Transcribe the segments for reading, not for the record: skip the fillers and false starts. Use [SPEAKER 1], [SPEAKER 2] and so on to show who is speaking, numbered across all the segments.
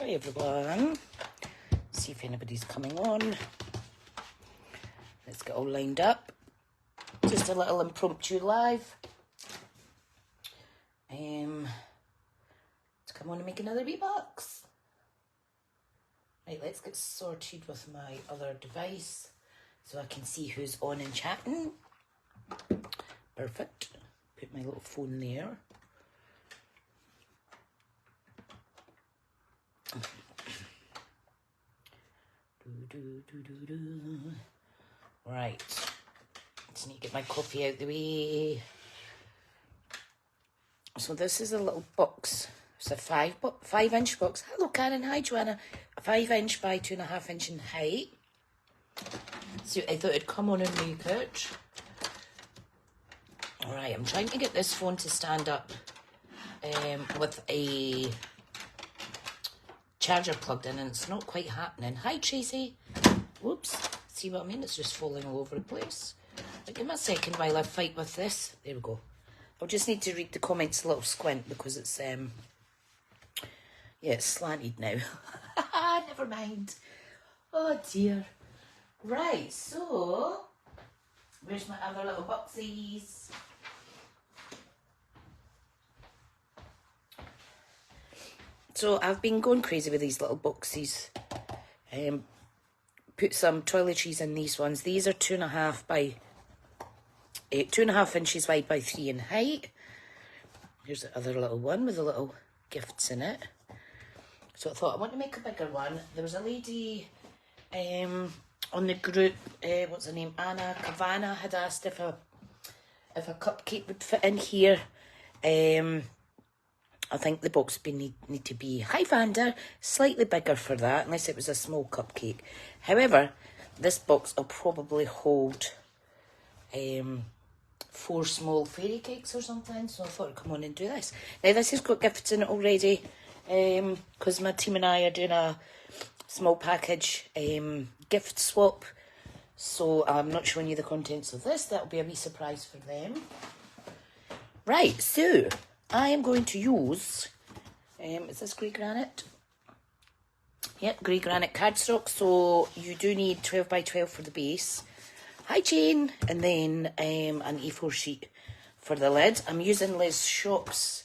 [SPEAKER 1] Hi everyone. See if anybody's coming on. Let's get all lined up. Just a little impromptu live. To come on and make another wee box. Right, let's get sorted with my other device so I can see who's on and chatting. Perfect. Put my little phone there. Right, just need to get my coffee out the way. So this is a little box. It's a 5-inch box. Hello Karen, hi Joanna. A 5-inch by 2.5 inch in height. So I thought it'd come on and make it. Alright, I'm trying to get this phone to stand up with a charger plugged in and it's not quite happening. Hi Tracy. Whoops. See what I mean? It's just falling all over the place. But give me a second while I fight with this. There we go. I'll just need to read the comments a little squint because it's yeah, it's slanted now. Never mind. Oh dear. Right, so where's my other little boxies? So I've been going crazy with these little boxes. Put some toiletries in these ones. These are 2.5 inches wide by 3 in height. Here's the other little one with the little gifts in it. So I thought I want to make a bigger one. There was a lady on the group, what's her name, Anna Kavana, had asked if a cupcake would fit in here. I think the box would need to be, hi Vanda, slightly bigger for that, unless it was a small cupcake. However, this box will probably hold 4 small fairy cakes or something, so I thought I'd come on and do this. Now this has got gifts in it already, because my team and I are doing a small package gift swap, so I'm not showing you the contents of this. That'll be a wee surprise for them. Right, so I am going to use, is this grey granite? Yep, grey granite cardstock, so you do need 12 by 12 for the base. Hi Jane, and then an A4 sheet for the lid. I'm using Liz Shop's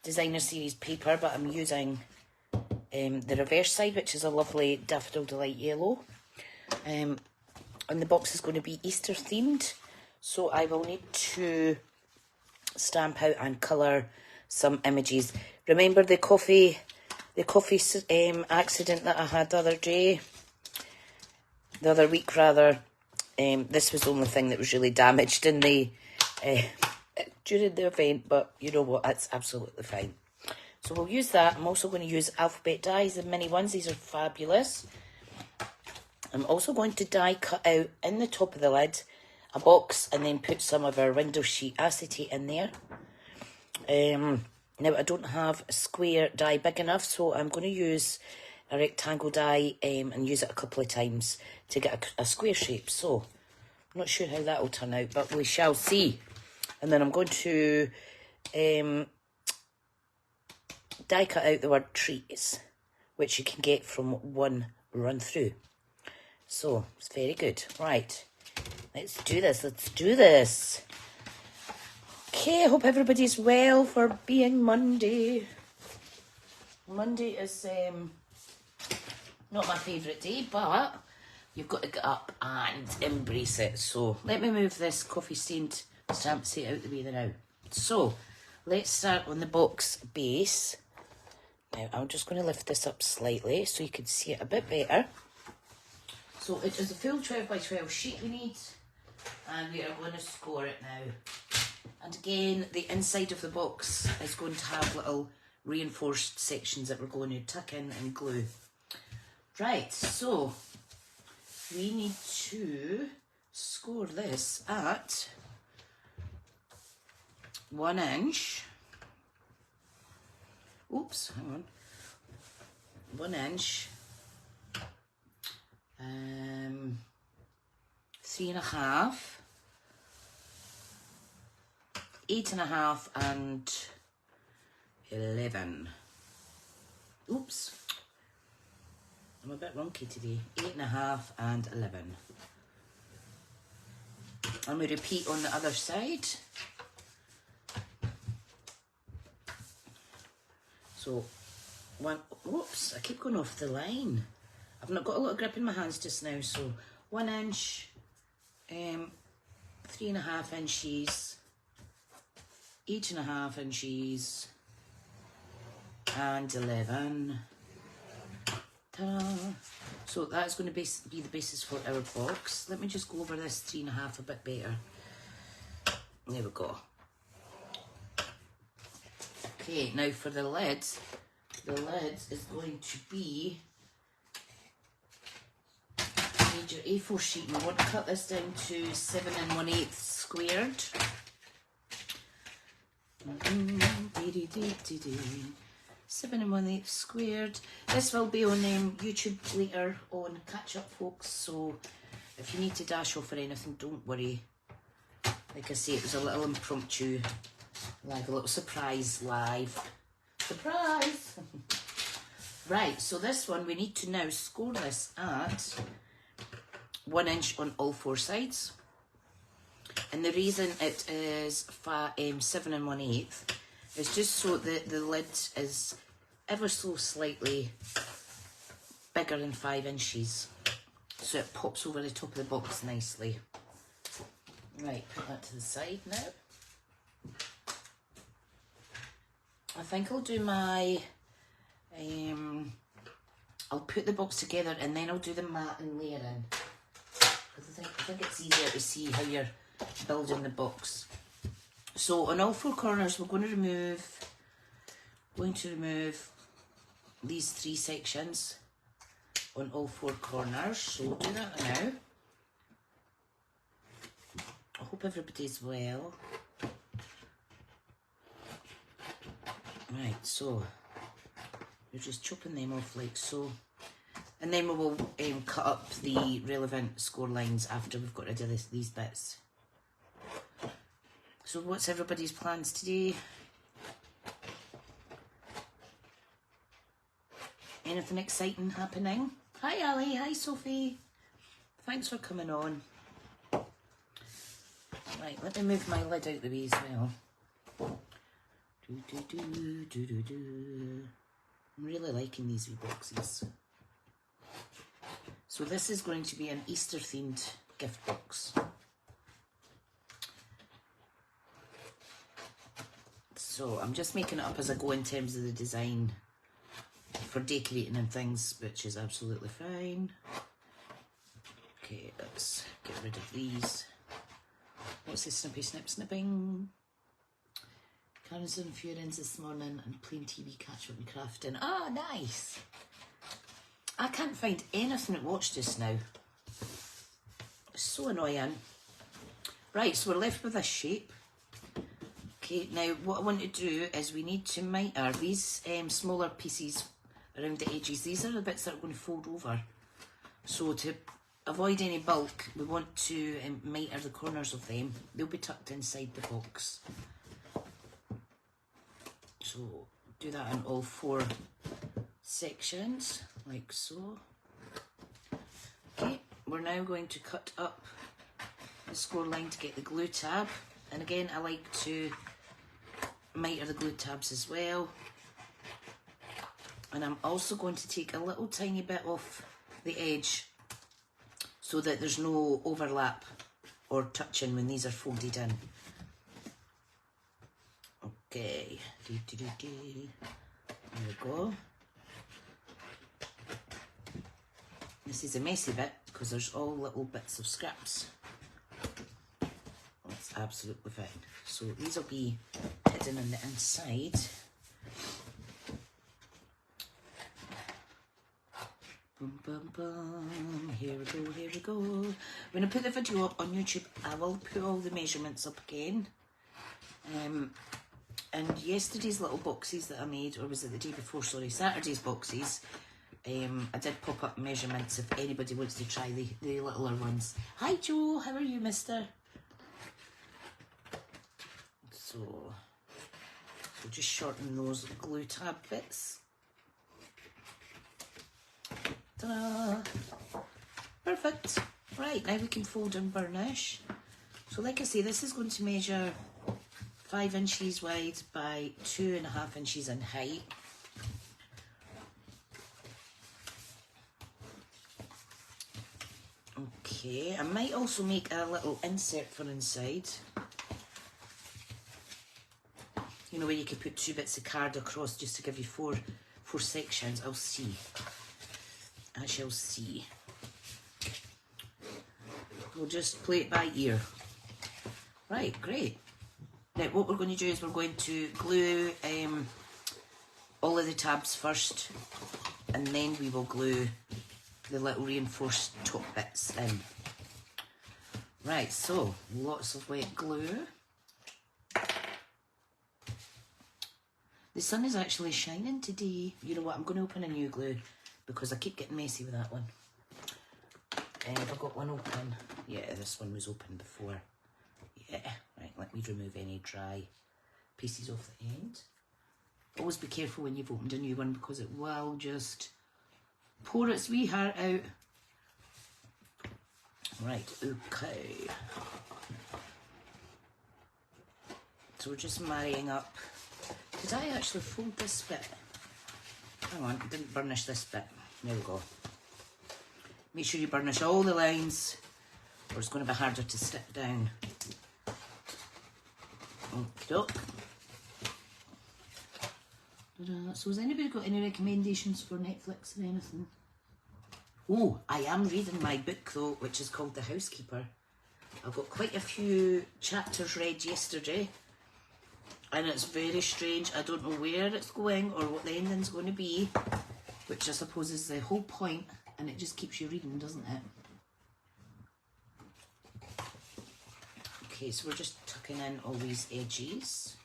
[SPEAKER 1] Designer Series paper, but I'm using the reverse side, which is a lovely Daffodil Delight yellow. And the box is going to be Easter themed, so I will need to stamp out and colour some images. Remember the coffee accident that I had the other week rather. This was the only thing that was really damaged in the during the event, but you know what, that's absolutely fine. So we'll use that. I'm also going to use alphabet dies, the mini ones. These are fabulous. I'm also going to die cut out in the top of the lid a box and then put some of our window sheet acetate in there. Now I don't have a square die big enough, so I'm going to use a rectangle die and use it a couple of times to get a square shape. So I'm not sure how that will turn out, but we shall see. And then I'm going to die cut out the word treats, which you can get from one run through. So it's very good. Right, let's do this. Okay, I hope everybody's well for being Monday. Monday is not my favourite day, but you've got to get up and embrace it. So let me move this coffee stained stamp set out the way now. So let's start on the box base. Now I'm just going to lift this up slightly so you can see it a bit better. So it is a full 12 by 12 sheet we need, and we are going to score it now. And again, the inside of the box is going to have little reinforced sections that we're going to tuck in and glue. Right, so we need to score this at 1 inch. Oops, hang on. 1 inch. 3.5, 8.5 and 11. Oops, I'm a bit wonky today. 8.5 and 11. And we repeat on the other side. So, whoops, I keep going off the line. I've not got a lot of grip in my hands just now, so 1 inch, 3.5 inches, 8.5 inches, and 11. Ta-da. So that's going to be the basis for our box. Let me just go over this 3.5 a bit better. There we go. Okay, now for the lid is going to be your A4 sheet, and we want to cut this down to 7 1/8 squared. 7 1/8 squared. This will be on YouTube later on Catch Up, folks, so if you need to dash off or anything, don't worry. Like I say, it was a little impromptu, like a little surprise live. Surprise! Right, so this one, we need to now score this at 1 inch on all 4 sides. And the reason it is 7 1/8 is just so that the lid is ever so slightly bigger than 5 inches. So it pops over the top of the box nicely. Right, put that to the side now. I think I'll do my, I'll put the box together and then I'll do the mat and layering. Because I think it's easier to see how you're building the box. So on all 4 corners, we're going to remove these 3 sections on all 4 corners. So we'll do that now. I hope everybody's well. Right, so we're just chopping them off like so. And then we will cut up the relevant score lines after we've got rid of these bits. So what's everybody's plans today? Anything exciting happening? Hi Ali, hi Sophie. Thanks for coming on. Right, let me move my lid out the way as well. I'm really liking these wee boxes. So this is going to be an Easter themed gift box. So I'm just making it up as I go in terms of the design for decorating and things, which is absolutely fine. Okay, let's get rid of these. What's this snippy snip snipping? Karen's and Furins this morning and playing TV catch up and crafting. Ah, nice! I can't find anything to watch just now. It's so annoying. Right, so we're left with this shape. Okay, now what I want to do is we need to miter these smaller pieces around the edges. These are the bits that are going to fold over. So to avoid any bulk, we want to miter the corners of them. They'll be tucked inside the box. So do that in all 4 sections, like so. Okay, we're now going to cut up the score line to get the glue tab. And again, I like to miter the glue tabs as well. And I'm also going to take a little tiny bit off the edge so that there's no overlap or touching when these are folded in. Okay, there we go. This is a messy bit because there's all little bits of scraps. That's absolutely fine. So these will be hidden on the inside. Boom, boom, boom. Here we go, here we go. When I put the video up on YouTube, I will put all the measurements up again. And yesterday's little boxes that I made, or was it the day before, sorry, Saturday's boxes, I did pop up measurements if anybody wants to try the littler ones. Hi Joe, how are you, mister? So we'll just shorten those glue tab bits. Ta-da! Perfect. Right, now we can fold and burnish. So like I say, this is going to measure 5 inches wide by 2.5 inches in height. Okay, I might also make a little insert for inside. You know, where you could put 2 bits of card across just to give you four sections. I'll see. I shall see. We'll just play it by ear. Right, great. Now what we're going to do is we're going to glue all of the tabs first, and then we will glue the little reinforced top bits in. Right, so lots of wet glue. The sun is actually shining today. You know what, I'm going to open a new glue because I keep getting messy with that one. And I've got one open. Yeah, this one was open before. Yeah, right, let me remove any dry pieces off the end. Always be careful when you've opened a new one because it will just pour its wee heart out. Right, okay. So we're just marrying up. Did I actually fold this bit? Hang on, I didn't burnish this bit. There we go. Make sure you burnish all the lines or it's going to be harder to stick down. Okey-doke. So has anybody got any recommendations for Netflix or anything? Oh, I am reading my book though, which is called The Housekeeper. I've got quite a few chapters read yesterday, and it's very strange. I don't know where it's going or what the ending's going to be, which I suppose is the whole point, and it just keeps you reading, doesn't it? Okay, so we're just tucking in all these edges.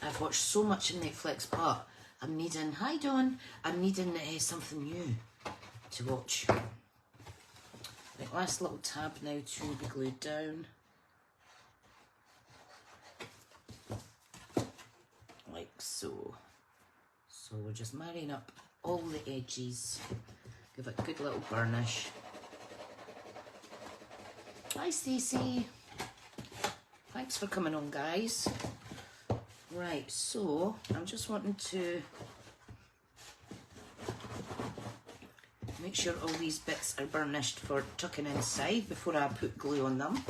[SPEAKER 1] I've watched so much on Netflix, but I'm needing, hi Dawn, I'm needing something new to watch. Right, last little tab now to be glued down. Like so. So we're just marrying up all the edges. Give it a good little burnish. Hi Stacey. Thanks for coming on, guys. Right, so I'm just wanting to make sure all these bits are burnished for tucking inside before I put glue on them.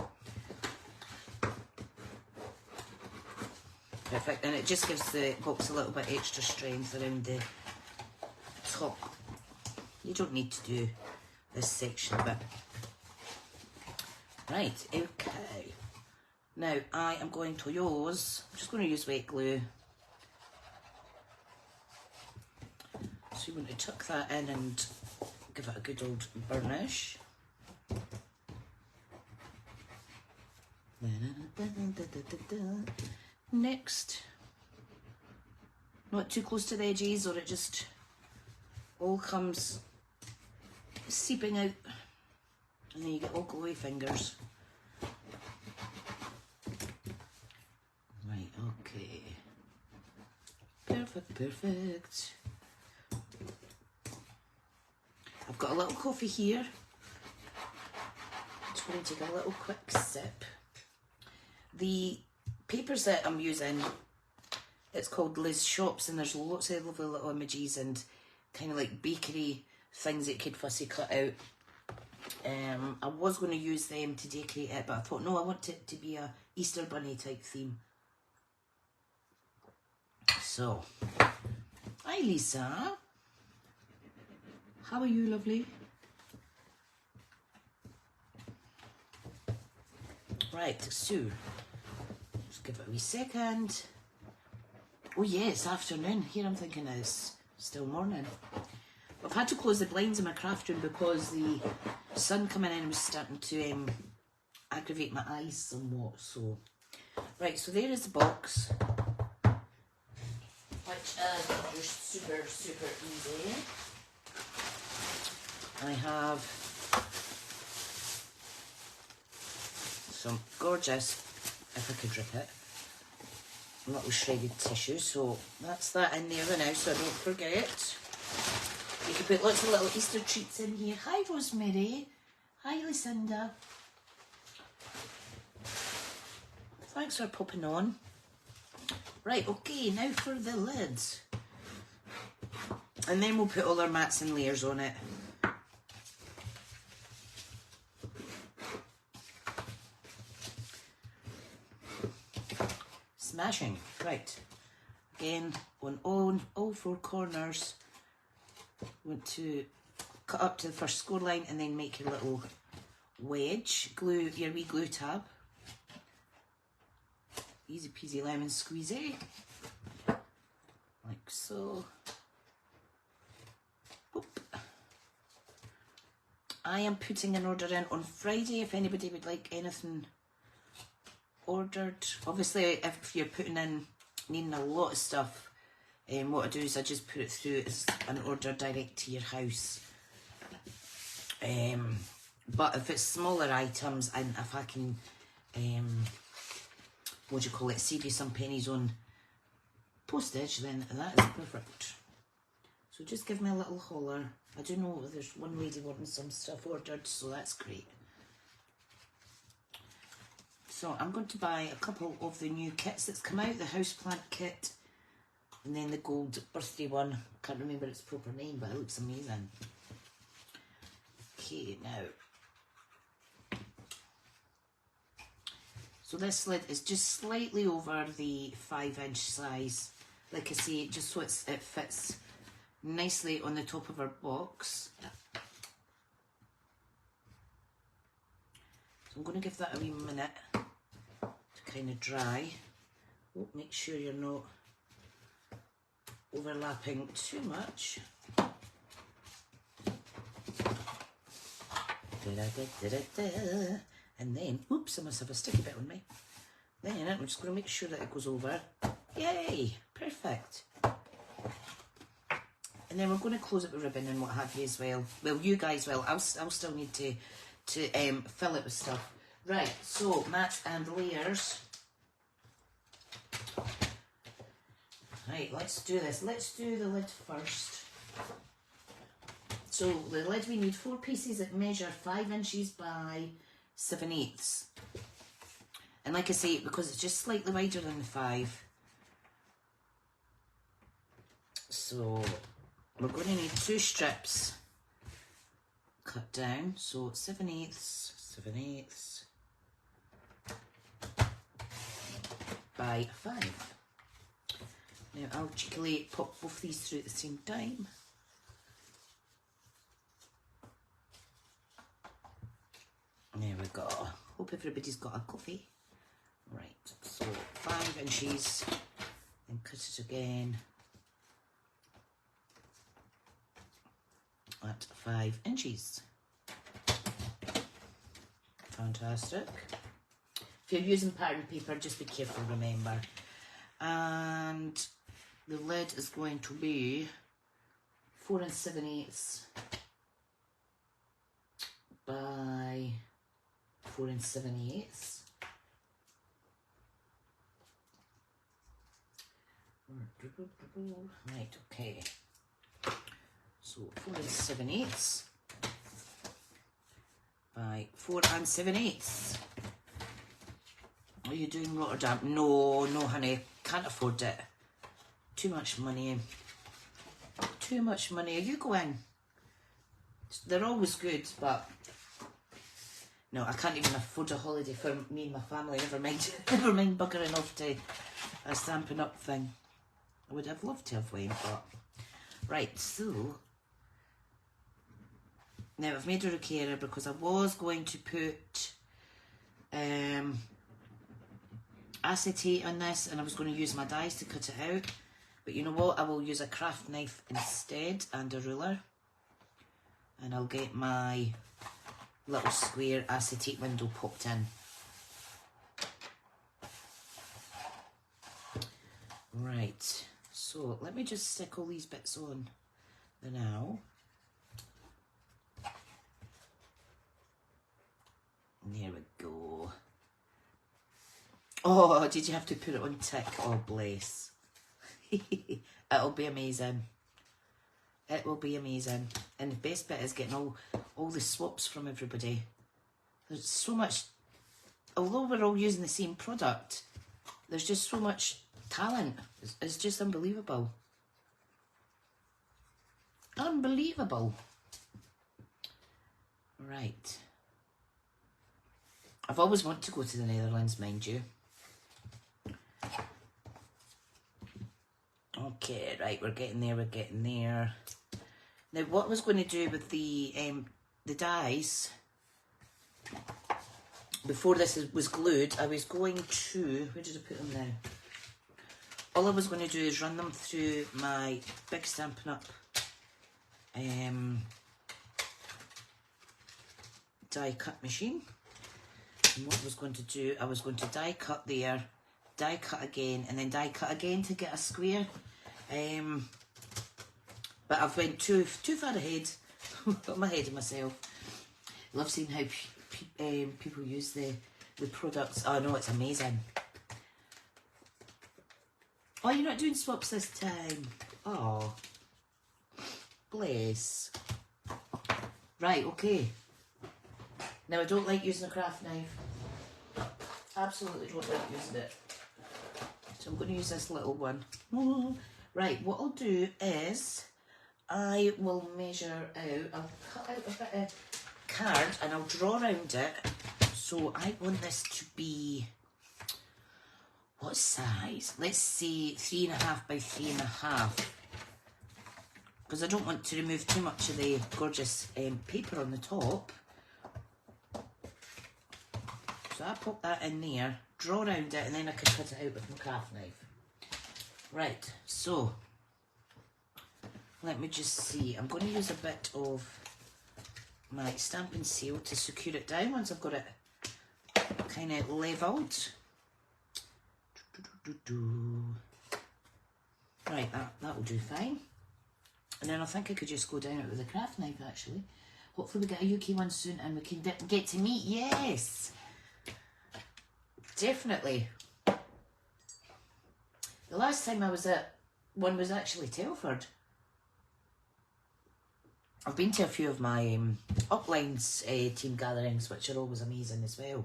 [SPEAKER 1] Perfect, and it just gives the box a little bit extra strength around the top. You don't need to do this section, but right, okay. Now I am going to use, I'm just going to use wet glue. So you want to tuck that in and give it a good old burnish. Next, not too close to the edges or it just all comes seeping out and then you get all glowy fingers. Right, okay. Perfect, perfect. I've got a little coffee here. Just going to take a little quick sip. The papers that I'm using, it's called Liz Shops, and there's lots of lovely little images and kind of like bakery things that you could fussy cut out. I was going to use them to decorate it, but I thought no, I want it to be a Easter bunny type theme. So, hi Lisa. How are you, lovely? Right, so just give it a wee second. Oh yeah, it's afternoon. Here I'm thinking it's still morning. I've had to close the blinds in my craft room because the sun coming in was starting to aggravate my eyes somewhat. So, right, so there is the box, which is just super, super easy. I have some gorgeous, if I could rip it, little shredded tissue, so that's that in there now so I don't forget. You can put lots of little Easter treats in here. Hi, Rosemary. Hi, Lucinda. Thanks for popping on. Right, okay, now for the lids. And then we'll put all our mats and layers on it. Smashing. Right. Again, on all four corners, want to cut up to the first score line and then make your little wedge. Glue your wee glue tab. Easy peasy lemon squeezy. Like so. Oop. I am putting an order in on Friday if anybody would like anything ordered. Obviously, if you're putting in, needing a lot of stuff, what I do is I just put it through as an order direct to your house. But if it's smaller items and if I can, what do you call it, save you some pennies on postage, then that is perfect. So just give me a little holler. I do know there's one lady wanting some stuff ordered, so that's great. So I'm going to buy a couple of the new kits that's come out, the houseplant kit, and then the gold birthday one. Can't remember its proper name, but it looks amazing. Okay, now. So this lid is just slightly over the 5-inch size. Like I say, just so it fits nicely on the top of our box. So I'm going to give that a wee minute to kind of dry. Oh, make sure you're not overlapping too much. And then, oops, I must have a sticky bit on me. Then I'm just going to make sure that it goes over. Yay, perfect. And then we're going to close it with ribbon and what have you as well. Well, you guys will. I'll still need to fill it with stuff. Right, so mats and layers. Right, let's do this. Let's do the lid first. So the lid, we need 4 pieces that measure 5 inches by 7/8. And like I say, because it's just slightly wider than the 5. So we're going to need 2 strips cut down. So 7/8, 7/8 by 5. Now I'll cheekily pop both these through at the same time. There we go. Hope everybody's got a coffee. Right, so 5 inches, and cut it again at 5 inches. Fantastic. If you're using pattern paper, just be careful, remember. And the lid is going to be 4 7/8 by 4 7/8. Right, okay. So 4 7/8 by 4 7/8. Are you doing Rotterdam? No, honey, can't afford it. Too much money. Too much money. Are you going? They're always good, but no, I can't even afford a holiday for me and my family. Never mind buggering off to a Stampin' Up thing. I would have loved to have went, but right. So now I've made a error because I was going to put acetate on this, and I was going to use my dies to cut it out. But you know what? I will use a craft knife instead and a ruler, and I'll get my little square acetate window popped in. Right, so let me just stick all these bits on the now. There we go. Oh, did you have to put it on tick? Oh, bless. It'll be amazing. It will be amazing. And the best bit is getting all the swaps from everybody. There's so much, although we're all using the same product, there's just so much talent. It's just unbelievable. Unbelievable. Right. I've always wanted to go to the Netherlands, mind you. Okay, right, we're getting there. Now, what I was going to do with the dies, before this was glued, I was going to, where did I put them now? All I was going to do is run them through my big Stampin' Up die cut machine. And what I was going to do, I was going to die cut there, die cut again, and then die cut again to get a square. But I've went too far ahead. I'm ahead of myself. Love seeing how people use the products. Oh no, it's amazing. Oh, you're not doing swaps this time. Oh, bless. Right, okay. Now I don't like using a craft knife. Absolutely don't like using it. So I'm going to use this little one. Right, what I'll do is I will measure out, I'll cut out a bit of card and I'll draw around it. So I want this to be, what size? Let's say 3.5 by 3.5. Because I don't want to remove too much of the gorgeous paper on the top. So I pop that in there, draw around it, and then I can cut it out with my craft knife. Right, so let me just see. I'm going to use a bit of my stamping seal to secure it down once I've got it kind of levelled. Right, that will do fine. And then I think I could just go down it with a craft knife actually. Hopefully we get a UK one soon and we can get to meet. Yes! Definitely. The last time I was at one was actually Telford. I've been to a few of my uplines team gatherings, which are always amazing as well.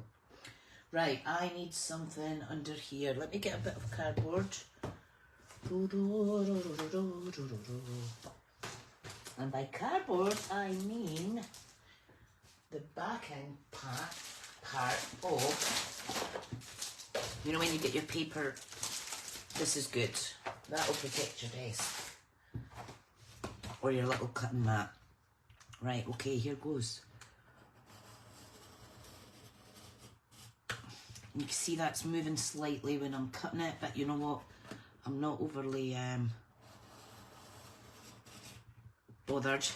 [SPEAKER 1] Right, I need something under here. Let me get a bit of cardboard. And by cardboard, I mean the backing part of, you know, when you get your paper. This is good. That will protect your desk or your little cutting mat. Right, okay, here goes. You can see that's moving slightly when I'm cutting it, but you know what? I'm not overly bothered.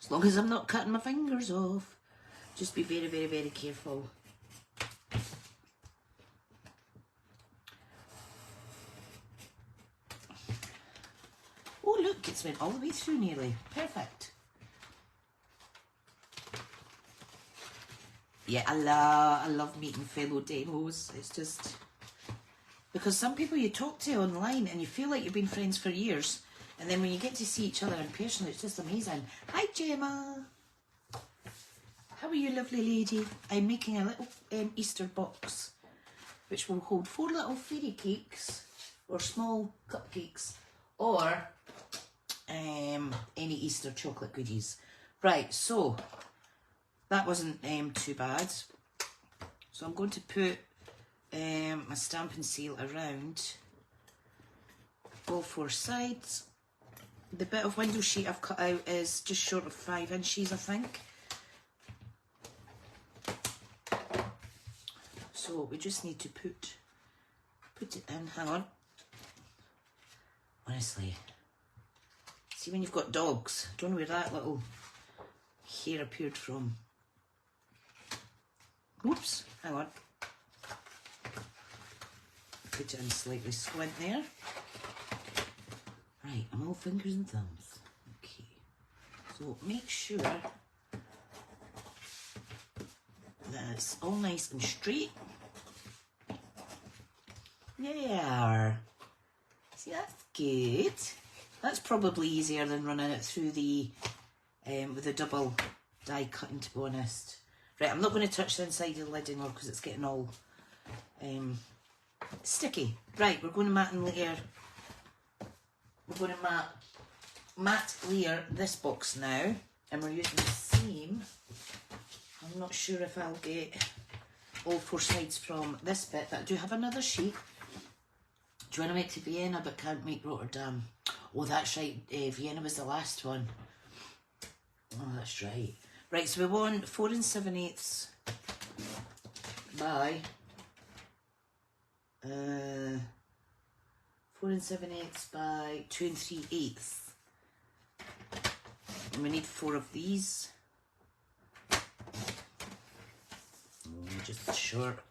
[SPEAKER 1] As long as I'm not cutting my fingers off. Just be very, very, very careful. Oh look, it's went all the way through nearly. Perfect. Yeah, I love meeting fellow demos. It's just because some people you talk to online and you feel like you've been friends for years, and then when you get to see each other in person, it's just amazing. Hi Gemma. How are you, lovely lady? I'm making a little Easter box which will hold 4 little fairy cakes or small cupcakes or any Easter chocolate goodies. Right, so that wasn't too bad. So I'm going to put my stamping seal around all 4 sides. The bit of window sheet I've cut out is just short of 5 inches, I think. So we just need to put it in. Hang on. Honestly, see when you've got dogs, I don't know where that little hair appeared from. Oops, hang on. Put it in slightly squint there. Right, I'm all fingers and thumbs. Okay, so make sure that it's all nice and straight. There. See, that's good. That's probably easier than running it through the with the double die cutting, to be honest. Right, I'm not going to touch the inside of the lid anymore because it's getting all sticky. Right, we're going to matte and layer. We're going to matte layer this box now, and we're using the same. I'm not sure if I'll get all 4 sides from this bit, but I do have another sheet. Do you want to make to Vienna but can't make Rotterdam? Oh, that's right, Vienna was the last one. Oh, that's right. Right, so we want 4 7/8 by 4 7/8 by 2 3/8. And we need 4 of these. Just short.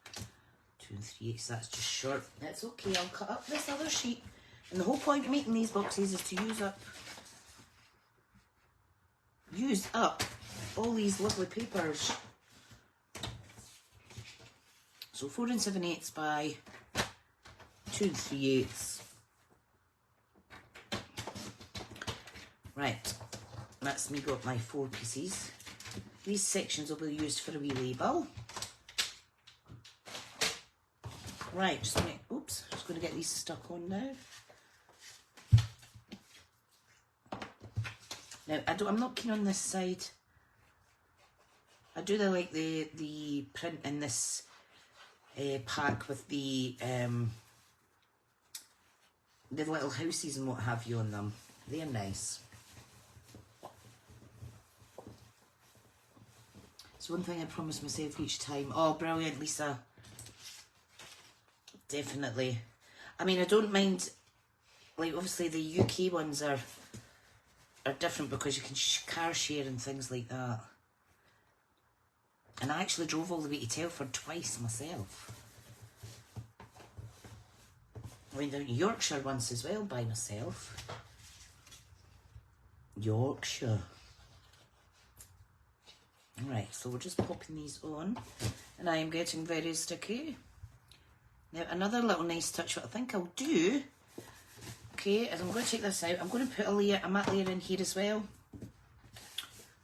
[SPEAKER 1] 2 3/8, that's just short. That's okay, I'll cut up this other sheet. And the whole point of making these boxes is to use up all these lovely papers. So 4 7/8 by 2 3/8. Right, that's me got my 4 pieces. These sections will be used for a wee label. Right, just going to get these stuck on now. Now, I'm not keen on this side. I do like the print in this pack with the little houses and what have you on them. They're nice. It's one thing I promise myself each time. Oh, brilliant, Lisa. Definitely. I mean, I don't mind, like, obviously the UK ones are different because you can car share and things like that. And I actually drove all the way to Telford twice myself. I went down to Yorkshire once as well by myself. Yorkshire. Right, so we're just popping these on. And I am getting very sticky. Now, another little nice touch, what I think I'll do, okay, is I'm going to take this out. I'm going to put a matte layer in here as well.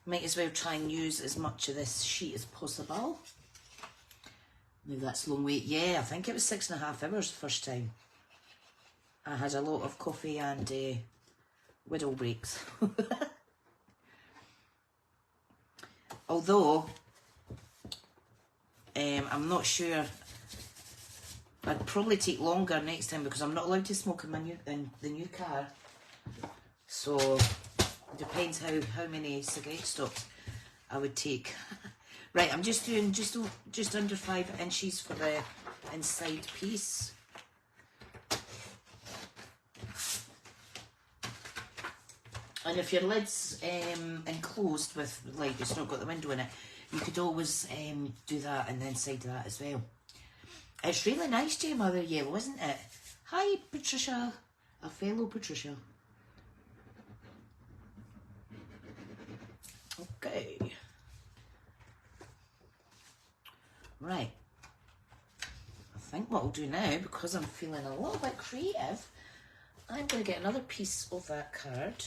[SPEAKER 1] Might as well try and use as much of this sheet as possible. Maybe that's long wait. Yeah, I think it was 6.5 hours the first time. I had a lot of coffee and widow breaks. Although, I'm not sure. I'd probably take longer next time because I'm not allowed to smoke in the new car. So it depends how many cigarette stocks I would take. Right, I'm just doing just under 5 inches for the inside piece. And if your lid's enclosed with, like, it's not got the window in it, you could always do that on the inside of that as well. It's really nice, Gemma, the yellow, isn't it? Hi, Patricia. A fellow Patricia. Okay. Right. I think what I'll do now, because I'm feeling a little bit creative, I'm going to get another piece of that card.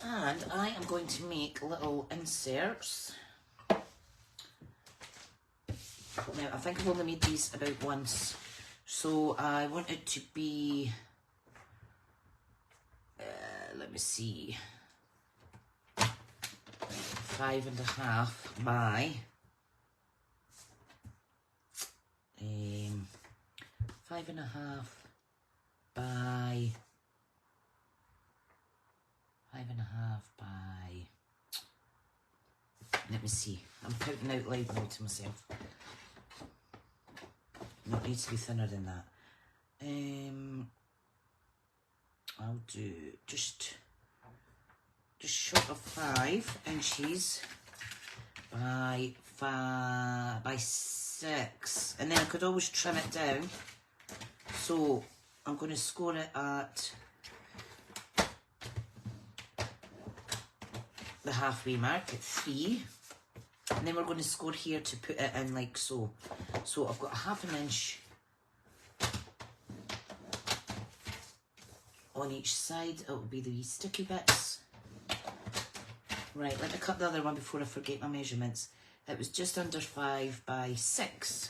[SPEAKER 1] And I am going to make little inserts. Now, I think I've only made these about once, so I want it to be, let me see, 5.5 by 5.5 by 5.5 by, let me see, I'm counting out loud now to myself. No, it needs to be thinner than that. I'll do just short of 5 inches by 6, and then I could always trim it down. So I'm going to score it at the halfway mark at 3. And then we're going to score here to put it in like so. So I've got 1/2 inch on each side. It will be the wee sticky bits. Right, let me cut the other one before I forget my measurements. It was just under 5 by 6.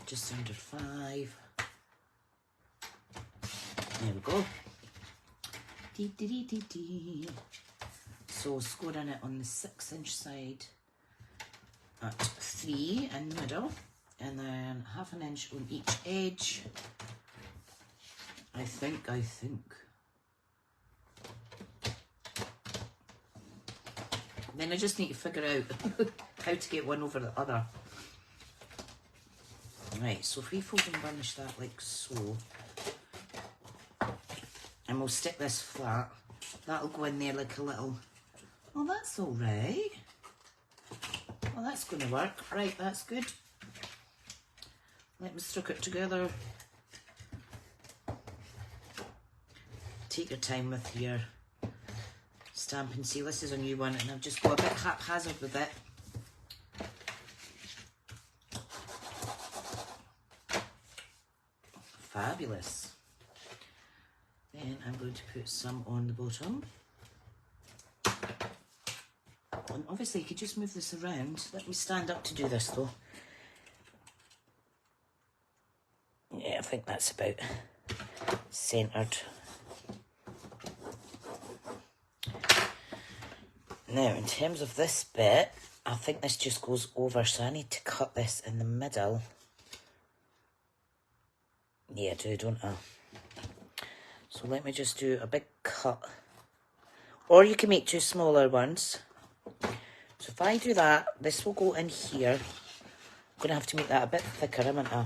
[SPEAKER 1] Just under 5. There we go. Dee, dee, dee, dee, dee. So scoring it on the 6-inch side at 3 in the middle, and then 1/2 inch on each edge. I think. Then I just need to figure out how to get one over the other. Right, so if we fold and burnish that like so, and we'll stick this flat, that'll go in there like a little, oh, that's all right. Well, that's going to work. Right, that's good. Let me stick it together. Take your time with your Stampin' Seal. This is a new one, and I've just got a bit haphazard with it. Fabulous. Then I'm going to put some on the bottom. And obviously you could just move this around. Let me stand up to do this though. Yeah, I think that's about centred. Now, in terms of this bit, I think this just goes over, so I need to cut this in the middle. Yeah, I do, don't I? So let me just do a big cut. Or you can make 2 smaller ones. So if I do that, this will go in here. I'm going to have to make that a bit thicker, haven't I?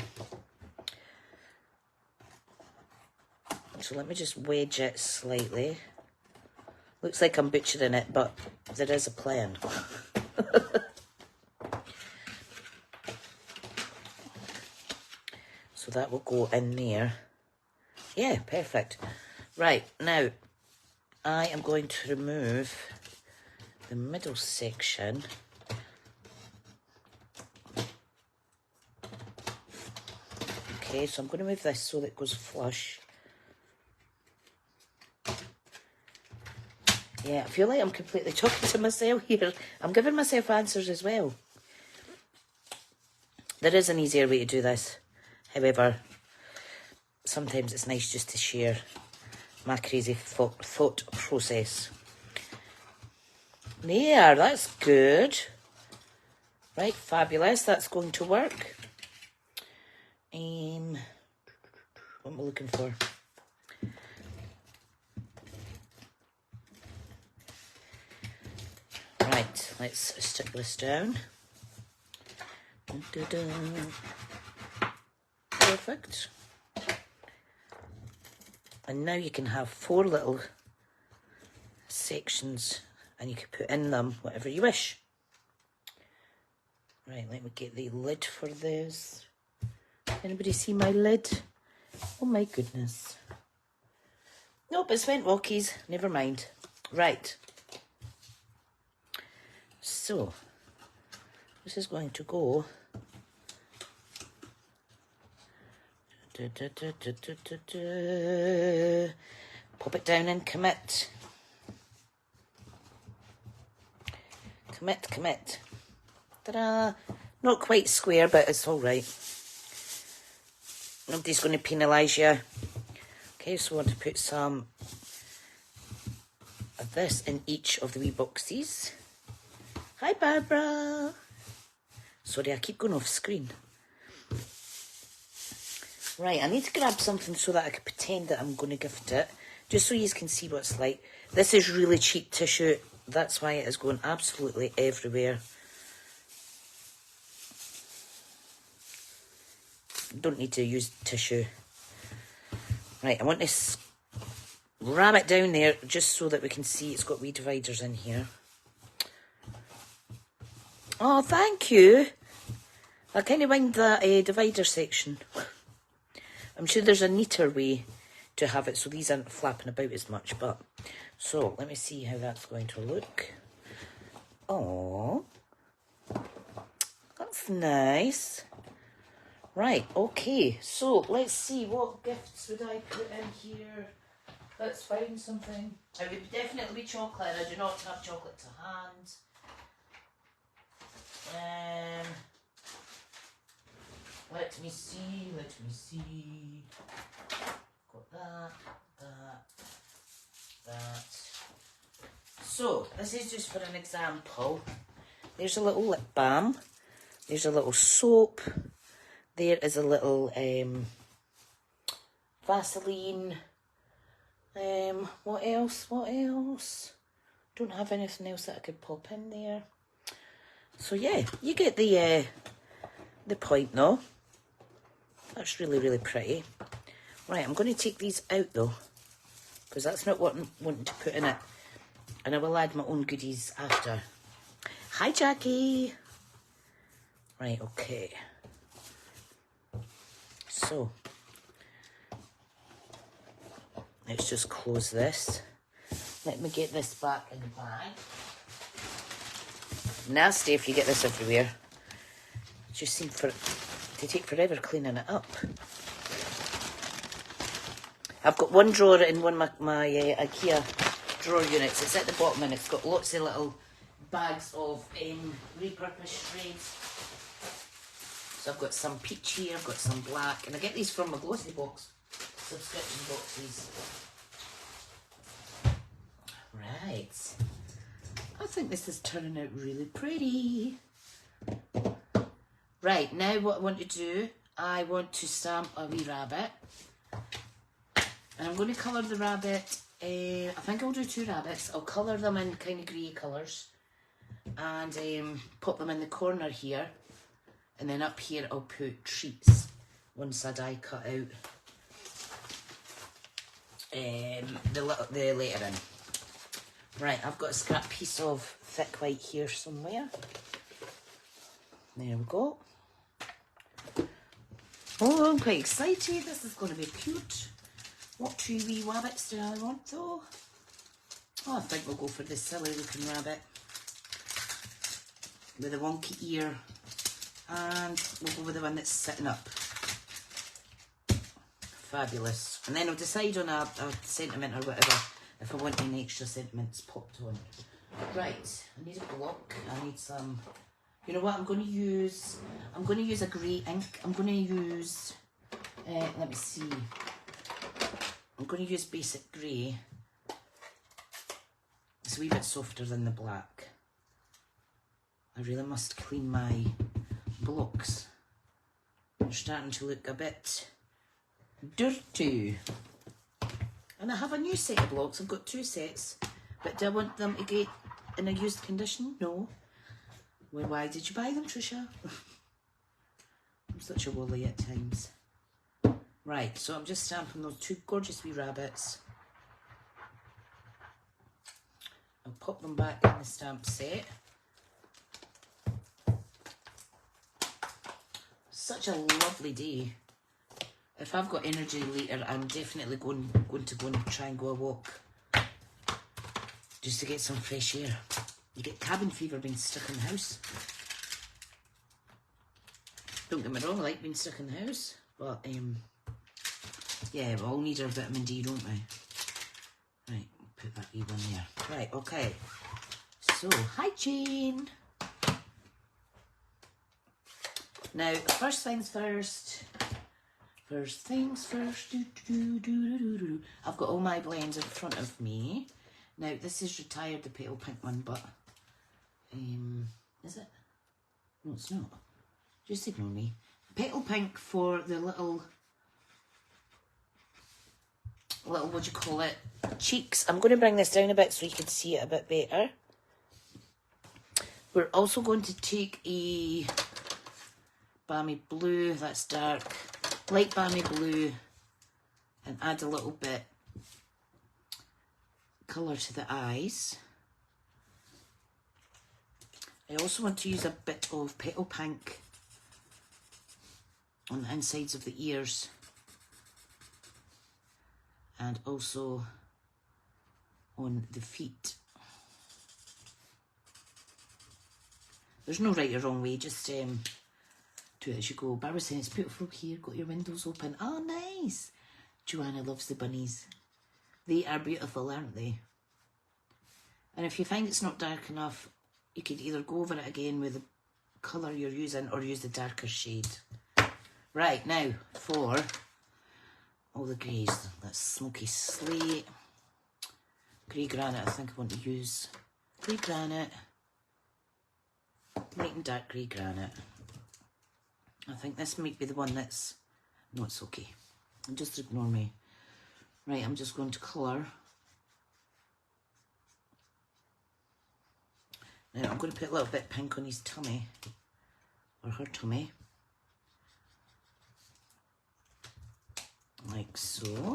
[SPEAKER 1] So let me just wedge it slightly. Looks like I'm butchering it, but there is a plan. So that will go in there. Yeah, perfect. Right, now I am going to remove the middle section. Okay, so I'm going to move this so that it goes flush. Yeah, I feel like I'm completely talking to myself here. I'm giving myself answers as well. There is an easier way to do this. However, sometimes it's nice just to share my crazy thought process. There, that's good. Right, fabulous. That's going to work. What am I looking for? Right, let's stick this down. Perfect. And now you can have 4 little sections and you can put in them whatever you wish. Right, let me get the lid for this. Anybody see my lid? Oh my goodness. Nope, it's went walkies. Never mind. Right. So, this is going to go pop it down and commit. Commit. Ta-da! Not quite square, but it's all right. Nobody's going to penalise you. Okay, so I want to put some of this in each of the wee boxes. Hi, Barbara. Sorry, I keep going off screen. Right, I need to grab something so that I can pretend that I'm going to gift it, just so you can see what it's like. This is really cheap tissue. That's why it is going absolutely everywhere. Don't need to use tissue. Right, I want to ram it down there just so that we can see it's got wee dividers in here. Oh, thank you. I kind of mind that divider section. I'm sure there's a neater way to have it so these aren't flapping about as much. But so let me see how that's going to look. Oh, that's nice. Right, okay, so let's see, what gifts would I put in here? Let's find something. It would definitely be chocolate. I do not have chocolate to hand. Let me see. Got that. So, this is just for an example. There's a little lip balm. There's a little soap. There is a little Vaseline. What else? Don't have anything else that I could pop in there. So yeah, you get the point though. That's really, really pretty. Right, I'm going to take these out though, because that's not what I'm wanting to put in it. And I will add my own goodies after. Hi, Jackie. Right, okay. So, let's just close this. Let me get this back in the bag. Nasty if you get this everywhere. It just seems to take forever cleaning it up. I've got one drawer in one of my IKEA drawer units. It's at the bottom and it's got lots of little bags of repurposed shreds. So I've got some peachy, I've got some black, and I get these from my glossy box subscription boxes. Right. I think this is turning out really pretty. Right, now what I want to do, I want to stamp a wee rabbit. And I'm going to colour the rabbit, I think I'll do 2 rabbits. I'll colour them in kind of grey colours. And put them in the corner here. And then up here I'll put treats once I die cut out the lettering. Right, I've got a scrap piece of thick white here somewhere. There we go. Oh, I'm quite excited. This is going to be cute. What 2 wee rabbits do I want though? Oh, I think we'll go for this silly looking rabbit with a wonky ear. And we'll go with the one that's sitting up. Fabulous. And then I'll decide on a sentiment or whatever if I want any extra sentiments popped on. Right, I need a block. I need some, you know what I'm going to use? I'm going to use a grey ink. I'm going to use, let me see. I'm going to use basic grey. It's a wee bit softer than the black. I really must clean my blocks. They're starting to look a bit dirty. And I have a new set of blocks. I've got 2 sets. But do I want them to get in a used condition? No. Well, why did you buy them, Tricia? I'm such a woolly at times. Right, so I'm just stamping those 2 gorgeous wee rabbits. I'll pop them back in the stamp set. Such a lovely day. If I've got energy later, I'm definitely going to go and try and go a walk. Just to get some fresh air. You get cabin fever being stuck in the house. Don't get me wrong, I like being stuck in the house. But, yeah, we all need our vitamin D, don't we? Right, put that wee one there. Right, okay. So, hi Jane. Now, first things first. First things first. I've got all my blends in front of me. Now, this is retired, the petal pink one, but is it? No, it's not. Just ignore me. Petal pink for the little, what do you call it? Cheeks. I'm going to bring this down a bit so you can see it a bit better. We're also going to take a balmy blue, that's dark, light balmy blue, and add a little bit colour to the eyes. I also want to use a bit of petal pink on the insides of the ears, and also on the feet. There's no right or wrong way, just do do it as you go. Barbara saying it's beautiful here, got your windows open. Oh, nice. Joanna loves the bunnies. They are beautiful, aren't they? And if you find it's not dark enough, you could either go over it again with the colour you're using or use the darker shade. Right, now for all the greys. That's smoky slate. Grey granite, I think I want to use. Grey granite. Light and dark grey granite. I think this might be the one that's... No, it's okay. Just ignore me. Right, I'm just going to colour. Now I'm going to put a little bit pink on his tummy. Or her tummy. Like so.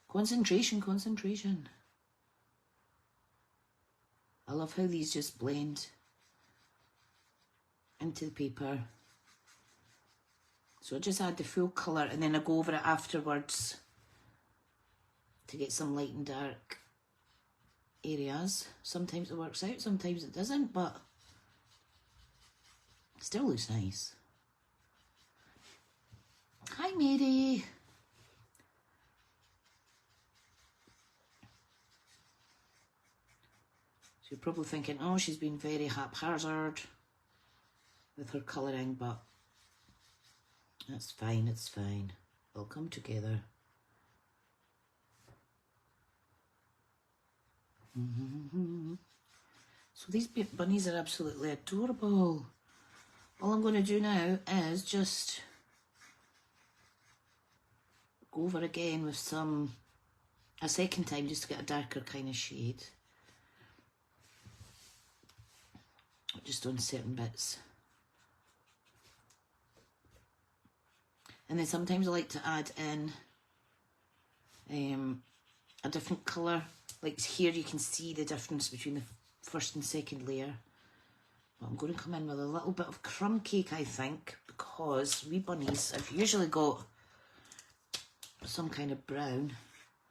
[SPEAKER 1] Concentration, concentration. I love how these just blend into the paper. So I just add the full colour and then I go over it afterwards to get some light and dark areas. Sometimes it works out, sometimes it doesn't, but it still looks nice. Hi Mary. So you're probably thinking, oh, she's been very haphazard with her colouring, but that's fine, it's fine. It'll come together. So these bunnies are absolutely adorable. All I'm going to do now is just go over again with some, a second time, just to get a darker kind of shade. Just on certain bits. And then sometimes I like to add in a different colour. Like here you can see the difference between the first and second layer. But I'm going to come in with a little bit of crumb cake, I think, because we bunnies have usually got some kind of brown.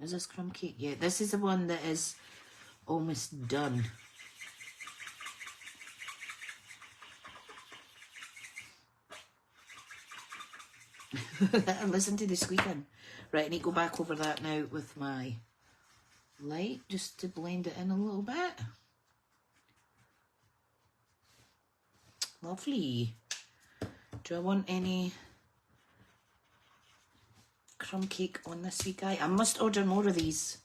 [SPEAKER 1] Is this crumb cake? Yeah, this is the one that is almost done. And listen to the squeaking. Right, I need to go back over that now with my light, just to blend it in a little bit. Lovely. Do I want any crumb cake on this wee guy? I must order more of these.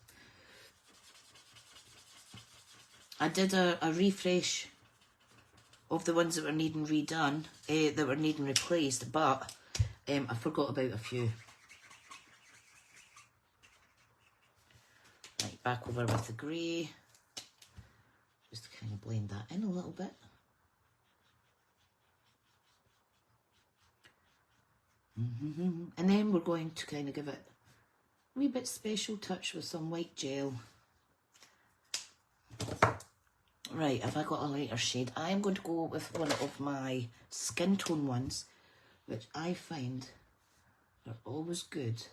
[SPEAKER 1] I did a refresh of the ones that were needing redone, that were needing replaced, but I forgot about a few. Right, back over with the grey. Just to kind of blend that in a little bit. And then we're going to kind of give it a wee bit special touch with some white gel. Right, have I got a lighter shade? I am going to go with one of my skin tone ones, which I find are always good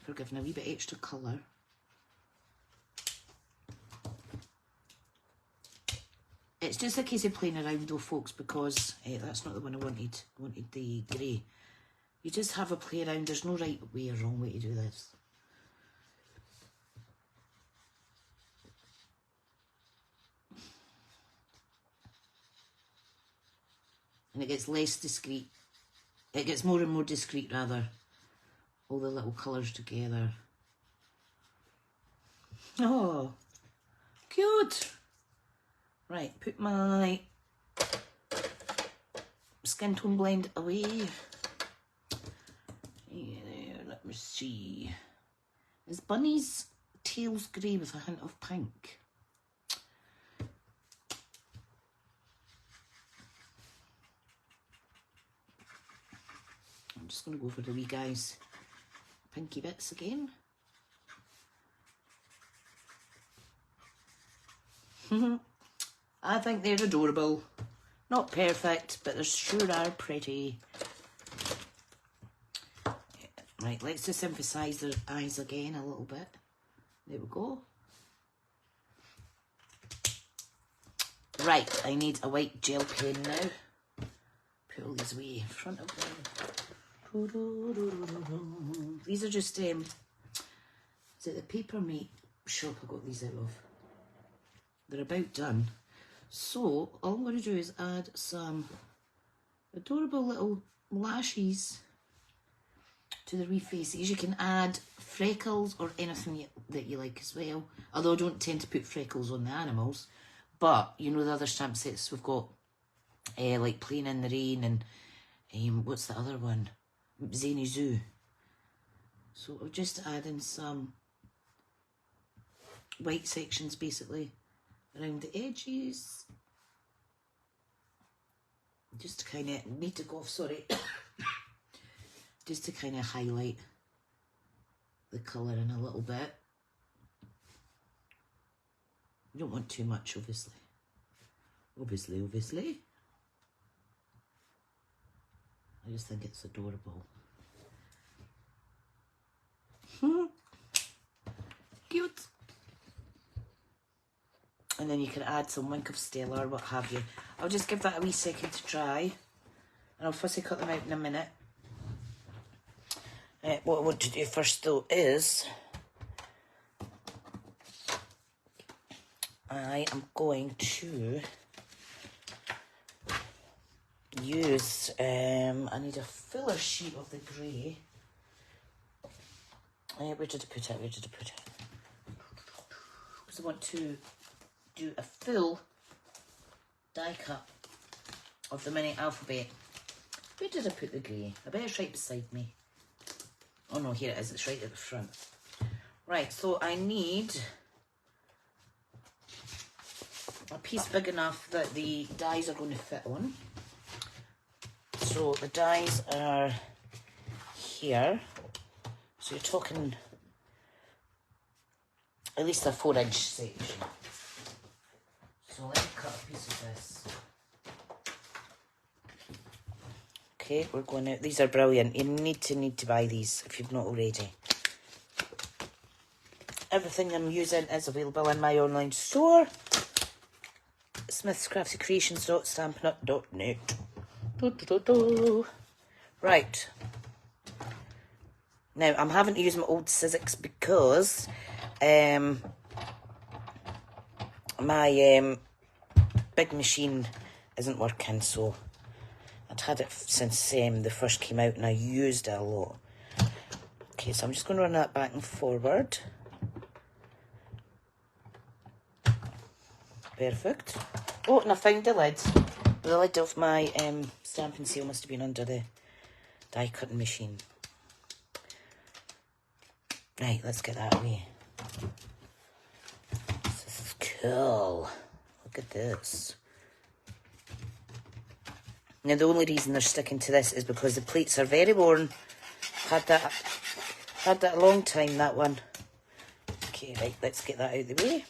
[SPEAKER 1] for giving a wee bit extra colour. It's just a case of playing around though, folks, because that's not the one I wanted. I wanted the grey. You just have a play around. There's no right way or wrong way to do this. And it gets less discreet. It gets more and more discreet, rather. All the little colours together. Oh, cute. Right, put my skin tone blend away. Yeah, let me see. Is Bunny's tail's grey with a hint of pink? I'm just going to go for the wee guys' pinky bits again. I think they're adorable. Not perfect, but they sure are pretty. Right, let's just emphasise their eyes again a little bit. There we go. Right, I need a white gel pen now. Put all these away in front of me. These are just, is it the Paper Mate shop I got these out of? They're about done. So, all I'm going to do is add some adorable little lashes to the refaces. You can add freckles or anything that you like as well. Although I don't tend to put freckles on the animals. But, you know, the other stamp sets we've got, like Playing in the Rain and what's the other one? Zany Zoo. So I'll just add in some white sections basically around the edges. Just to kind of, need to go off, sorry. Just to kind of highlight the colour in a little bit. You don't want too much, obviously. Obviously. I just think it's adorable. Cute. And then you can add some Wink of Stella or what have you. I'll just give that a wee second to dry. And I'll fussy cut them out in a minute. What I want to do first though is I am going to use, I need a fuller sheet of the grey. Where did I put it? Because I want to do a full die cut of the mini alphabet. Where did I put the grey? I bet it's right beside me. Oh no, here it is, it's right at the front. Right, so I need a piece big enough that the dies are going to fit on. So the dies are here. So you're talking at least a 4-inch section. So let me cut a piece of this. Okay, we're going out. These are brilliant. You need to buy these if you've not already. Everything I'm using is available in my online store. smithscraftycreations.stampinup.net. Right. Now, I'm having to use my old Sizzix because my big machine isn't working, so I'd had it since the first came out and I used it a lot. Okay, so I'm just going to run that back and forward. Perfect. Oh, and I found the lid. The lid of my stamping seal must have been under the die cutting machine. Right, let's get that away. This is cool. Look at this. Now, the only reason they're sticking to this is because the plates are very worn. Had that a long time, that one. Okay, right, let's get that out of the way.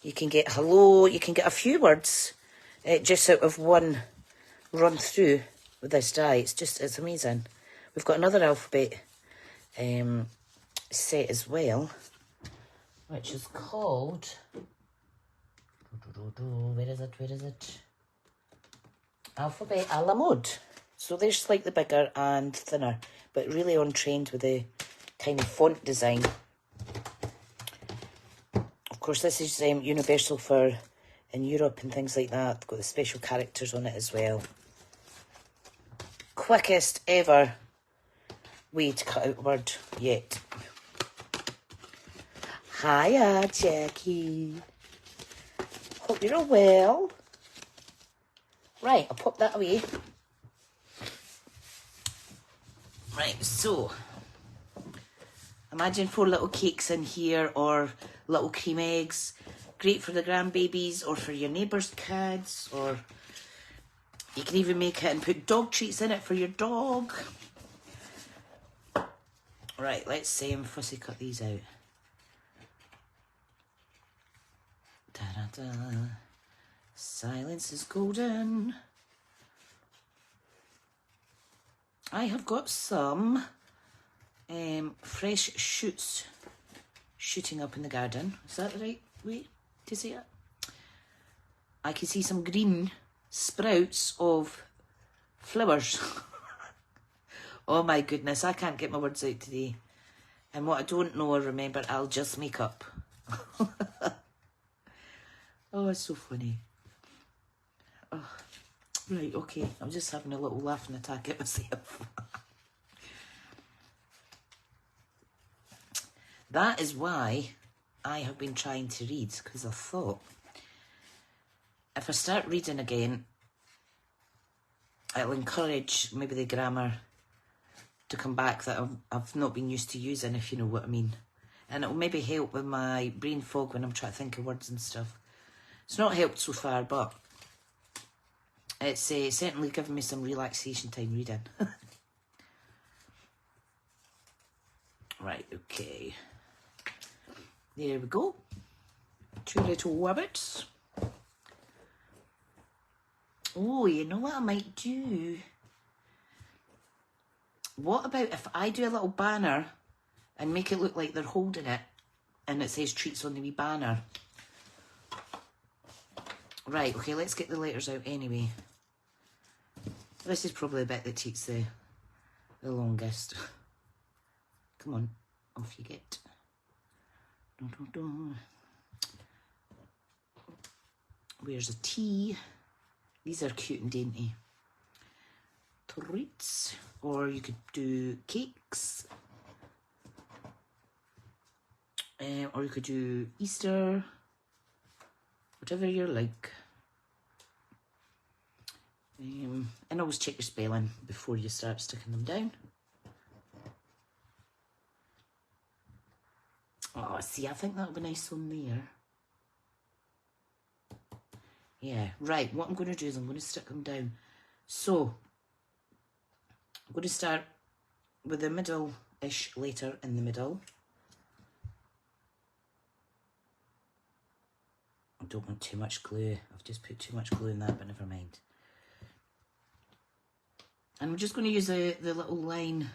[SPEAKER 1] You can get hello, you can get a few words just out of one run through with this die. It's amazing. We've got another alphabet set as well, which is called, where is it? Alphabet a la mode. So they're slightly bigger and thinner, but really on trend with the kind of font design. Of course, this is universal for in Europe and things like that. They've got the special characters on it as well. Quickest ever way to cut out a word yet. Hiya, Jackie. Hope you're all well. Right, I'll pop that away. Right, so imagine 4 little cakes in here or little cream eggs. Great for the grandbabies or for your neighbour's kids, or you can even make it and put dog treats in it for your dog. Right, let's fussy cut these out. Da-da-da. Silence is golden. I have got some fresh shoots shooting up in the garden. Is that the right way to say it? I can see some green sprouts of flowers. Oh my goodness, I can't get my words out today. And what I don't know or remember, I'll just make up. Oh, it's so funny. Oh, right, okay. I'm just having a little laughing attack at myself. That is why I have been trying to read, because I thought if I start reading again, it'll encourage maybe the grammar to come back that I've not been used to using, if you know what I mean. And it'll maybe help with my brain fog when I'm trying to think of words and stuff. It's not helped so far, but it's certainly given me some relaxation time reading. Right, okay. There we go. 2 little rabbits. Oh, you know what I might do? What about if I do a little banner and make it look like they're holding it and it says treats on the wee banner? Right, okay, let's get the letters out anyway. This is probably the bit that takes the longest. Come on, off you get. Dun, dun, dun. Where's a T? These are cute and dainty. Treats, or you could do cakes, or you could do Easter, whatever you like. And always check your spelling before you start sticking them down. Oh, see, I think that'll be nice on there. Yeah, right, what I'm going to do is I'm going to stick them down. So, I'm going to start with the middle-ish letter in the middle. I don't want too much glue. I've just put too much glue in that, but never mind. And I'm just going to use the little line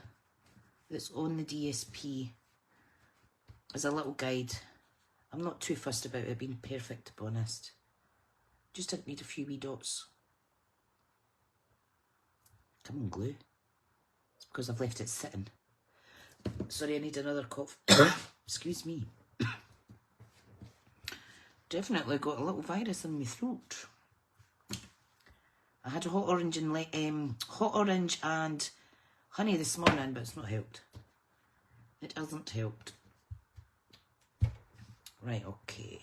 [SPEAKER 1] that's on the DSP as a little guide. I'm not too fussed about it being perfect, to be honest. Just need a few wee dots. Come on, glue. It's because I've left it sitting. Sorry, I need another cough. Excuse me. Definitely got a little virus in my throat. I had a hot orange and honey this morning, but it's not helped. It hasn't helped. Right, okay.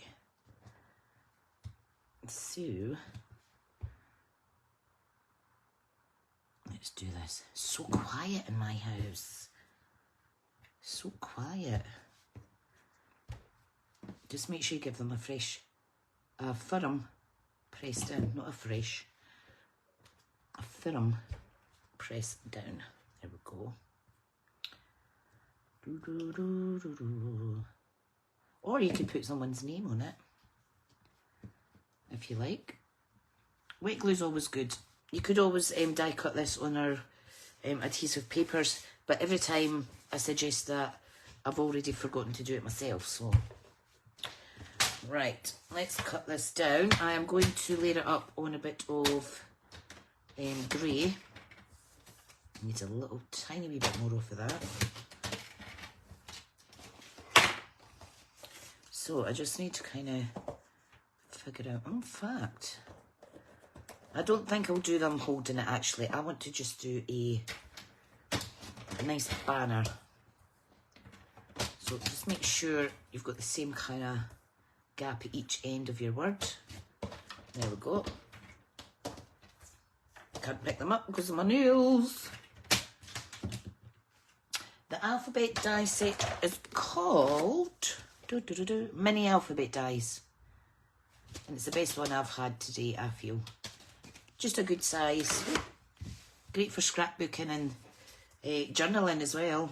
[SPEAKER 1] So, let's do this. So quiet in my house. So quiet. Just make sure you give them a fresh, firm pressed in, not a fresh. A firm press down. There we go. Do, do, do, do, do. Or you could put someone's name on it, if you like. Wet glue's always good. You could always die cut this on our adhesive papers, but every time I suggest that, I've already forgotten to do it myself, so. Right, let's cut this down. I am going to layer it up on a bit of grey. Needs a little tiny wee bit more off of that. So I just need to kind of figure out. In fact, I don't think I'll do them holding it actually. I want to just do a nice banner. So just make sure you've got the same kind of gap at each end of your word. There we go. Can't pick them up because of my nails. The alphabet die set is called Mini Alphabet Dies. And it's the best one I've had today, I feel. Just a good size. Great for scrapbooking and journaling as well.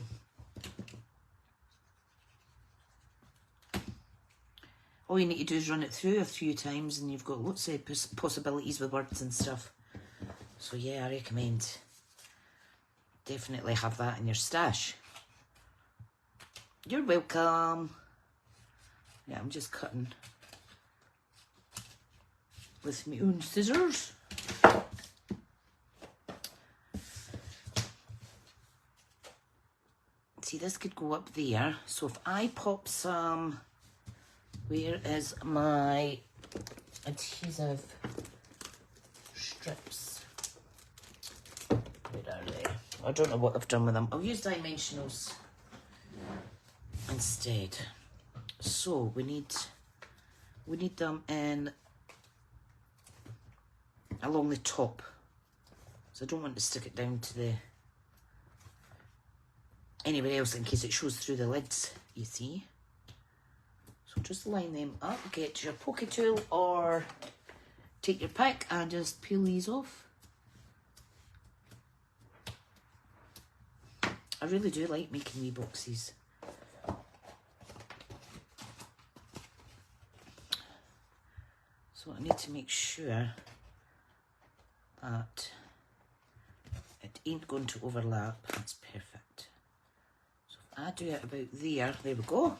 [SPEAKER 1] All you need to do is run it through a few times and you've got lots of possibilities with words and stuff. So yeah, I recommend. definitely have that in your stash. You're welcome. Yeah, I'm just cutting with my own scissors. See, this could go up there. So if I pop some, where is my adhesive strips? Where are they? I don't know what I've done with them. I'll use dimensionals instead. So we need them in along the top. So I don't want to stick it down to the anywhere else in case it shows through the lids, you see. So just line them up, get your poke tool or take your pick and just peel these off. I really do like making wee boxes. So I need to make sure that it ain't going to overlap. That's perfect. So if I do it about there we go.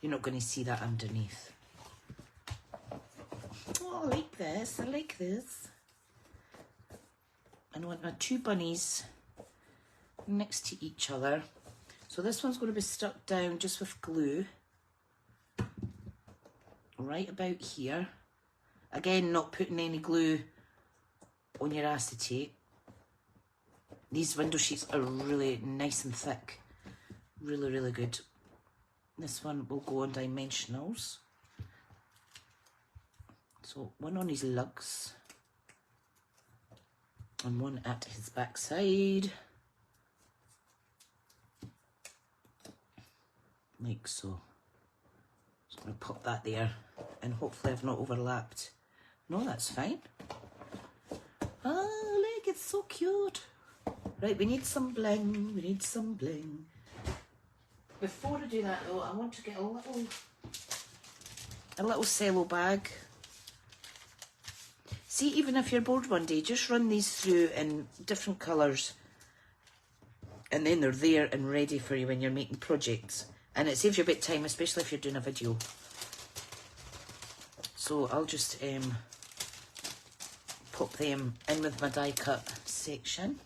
[SPEAKER 1] You're not going to see that underneath. Oh, I like this, I like this. And I want my two bunnies next to each other. So this one's going to be stuck down just with glue. Right about here. Again, not putting any glue on your acetate. These window sheets are really nice and thick. Really, really good. This one will go on dimensionals. So one on his lugs. And one at his backside. Like so. Just going to pop that there. And hopefully I've not overlapped. No, that's fine. Oh, look, it's so cute. Right, we need some bling. We need some bling. Before I do that though, I want to get a little cello bag. See, even if you're bored one day, just run these through in different colours. And then they're there and ready for you when you're making projects. And it saves you a bit of time, especially if you're doing a video. So I'll just pop them in with my die cut section.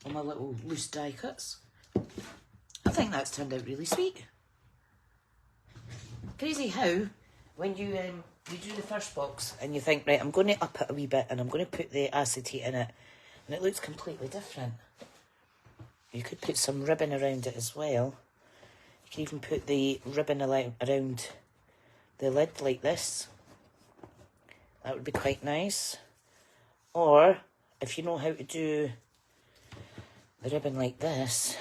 [SPEAKER 1] All my little loose die cuts. I think that's turned out really sweet. Crazy how when you do the first box and you think, right, I'm going to up it a wee bit and I'm going to put the acetate in it, and it looks completely different. You could put some ribbon around it as well. You can even put the ribbon around the lid like this. That would be quite nice. Or if you know how to do the ribbon like this,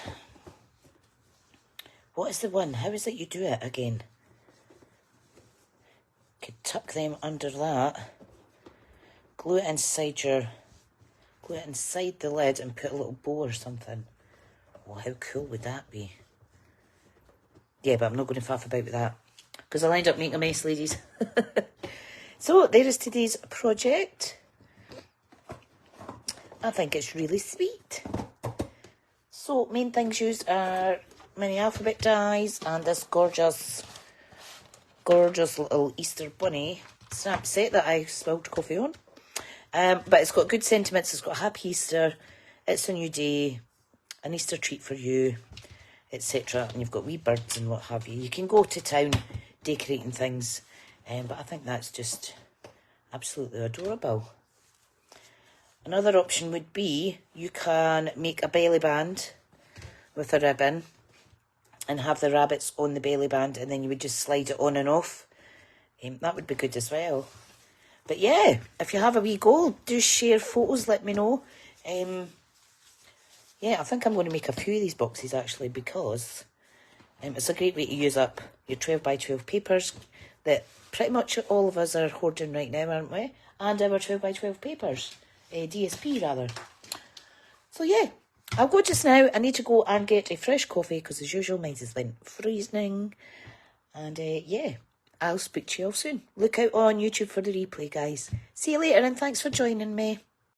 [SPEAKER 1] what is the one? How is it you do it again? You could tuck them under that, glue it inside the lid and put a little bow or something. Oh, how cool would that be? Yeah, but I'm not going to faff about with that because I'll end up making a mess, ladies. So there is today's project. I think it's really sweet. So main things used are mini alphabet dies and this gorgeous little Easter bunny stamp set that I spilled coffee on. But it's got good sentiments. It's got Happy Easter, it's a new day, an Easter treat for you, etc. And you've got wee birds and what have you. You can go to town decorating things, but I think that's just absolutely adorable. Another option would be you can make a belly band with a ribbon and have the rabbits on the belly band, and then you would just slide it on and off. That would be good as well. But yeah, if you have a wee go, do share photos, let me know. Yeah, I think I'm going to make a few of these boxes actually, because it's a great way to use up your 12 by 12 papers that pretty much all of us are hoarding right now, aren't we? And our 12 by 12 papers, DSP rather. So yeah, I'll go just now. I need to go and get a fresh coffee because as usual mine has been freezing. And yeah, I'll speak to you all soon. Look out on YouTube for the replay, guys. See you later and thanks for joining me.